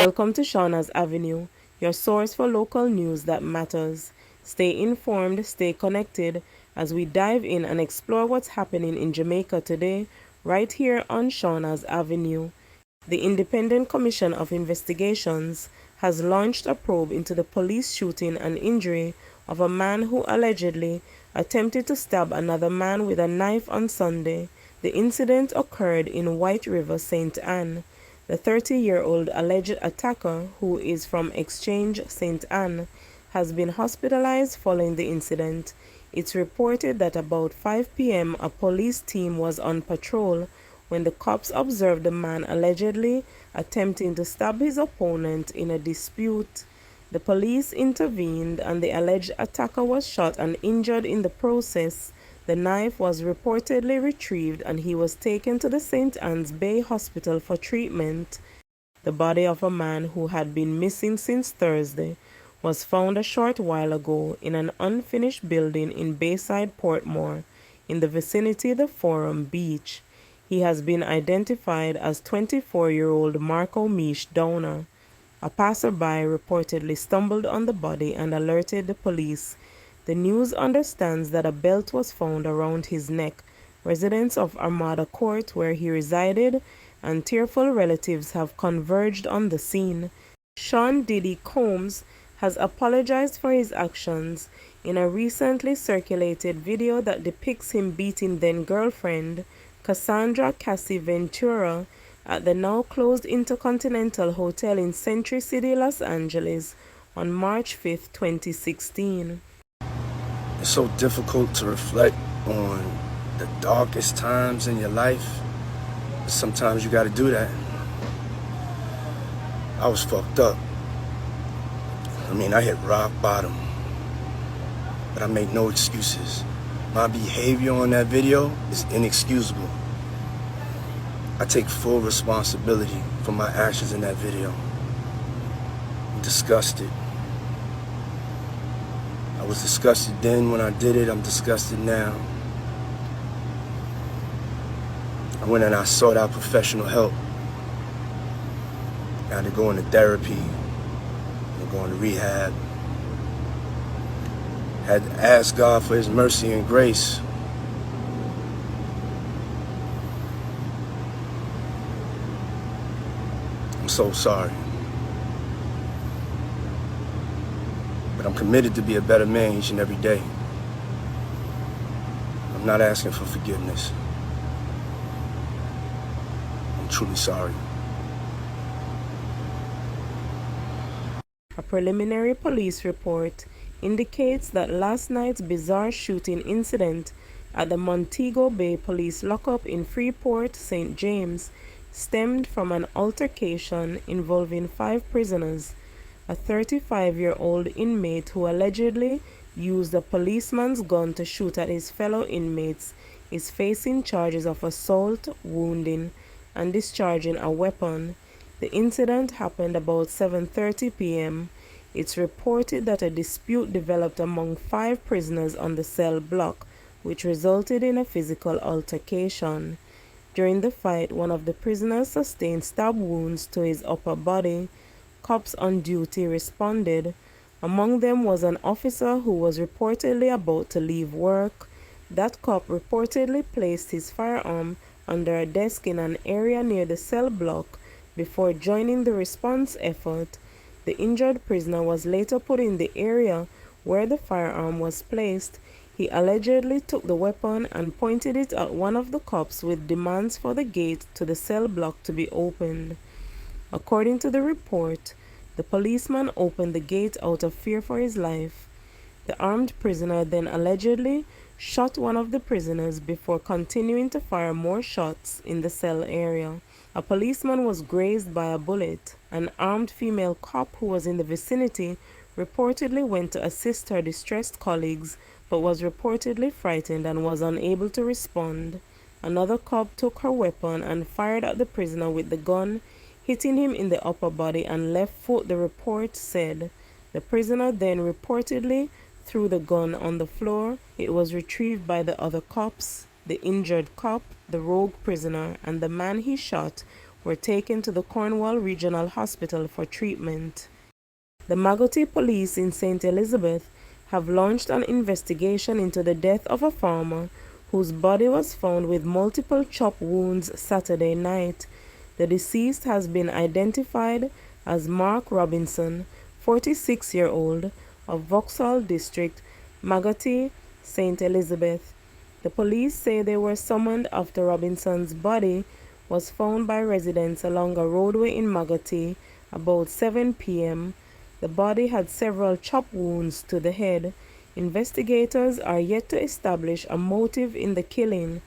Welcome to Shauna's Avenue, your source for local news that matters. Stay informed, stay connected as we dive in and explore what's happening in Jamaica today, right here on Shauna's Avenue. The Independent Commission of Investigations has launched a probe into the police shooting and injury of a man who allegedly attempted to stab another man with a knife on Sunday. The incident occurred in White River, St. Anne. The 30-year-old alleged attacker, who is from Exchange, St. Anne, has been hospitalized following the incident. It's reported that about 5 p.m. a police team was on patrol when the cops observed the man allegedly attempting to stab his opponent in a dispute. The police intervened and the alleged attacker was shot and injured in the process. The knife was reportedly retrieved and he was taken to the St. Anne's Bay Hospital for treatment. The body of a man who had been missing since Thursday was found a short while ago in an unfinished building in Bayside, Portmore, in the vicinity of the Forum Beach. He has been identified as 24-year-old Marco Mish Downer. A passerby reportedly stumbled on the body and alerted the police. The news understands that a belt was found around his neck. Residents of Armada Court, where he resided, and tearful relatives have converged on the scene. Sean Diddy Combs has apologized for his actions in a recently circulated video that depicts him beating then-girlfriend Cassandra Cassie Ventura at the now-closed Intercontinental Hotel in Century City, Los Angeles on March 5, 2016. It's so difficult to reflect on the darkest times in your life. Sometimes you gotta do that. I was fucked up. I hit rock bottom. But I make no excuses. My behavior on that video is inexcusable. I take full responsibility for my actions in that video. I'm disgusted. I was disgusted then when I did it. I'm disgusted now. I went and I sought out professional help. I had to go into therapy. I'm going to rehab. Had to ask God for His mercy and grace. I'm so sorry. But I'm committed to be a better man each and every day. I'm not asking for forgiveness. I'm truly sorry. A preliminary police report indicates that last night's bizarre shooting incident at the Montego Bay Police Lockup in Freeport, St. James, stemmed from an altercation involving 5 prisoners. A 35-year-old inmate who allegedly used a policeman's gun to shoot at his fellow inmates is facing charges of assault, wounding, and discharging a weapon. The incident happened about 7:30 p.m. It's reported that a dispute developed among 5 prisoners on the cell block, which resulted in a physical altercation. During the fight, one of the prisoners sustained stab wounds to his upper body. Cops on duty responded. Among them was an officer who was reportedly about to leave work. That cop reportedly placed his firearm under a desk in an area near the cell block before joining the response effort. The injured prisoner was later put in the area where the firearm was placed. He allegedly took the weapon and pointed it at one of the cops with demands for the gate to the cell block to be opened. According to the report, the policeman opened the gate out of fear for his life. The armed prisoner then allegedly shot one of the prisoners before continuing to fire more shots in the cell area. A policeman was grazed by a bullet. An armed female cop who was in the vicinity reportedly went to assist her distressed colleagues, but was reportedly frightened and was unable to respond. Another cop took her weapon and fired at the prisoner with the gun, hitting him in the upper body and left foot, the report said. The prisoner then reportedly threw the gun on the floor. It was retrieved by the other cops. The injured cop, the rogue prisoner, and the man he shot were taken to the Cornwall Regional Hospital for treatment. The Magotty police in St. Elizabeth have launched an investigation into the death of a farmer whose body was found with multiple chop wounds Saturday night. The deceased has been identified as Mark Robinson, 46-year-old, of Vauxhall District, Magotty, St. Elizabeth. The police say they were summoned after Robinson's body was found by residents along a roadway in Magotty about 7 p.m. The body had several chop wounds to the head. Investigators are yet to establish a motive in the killing.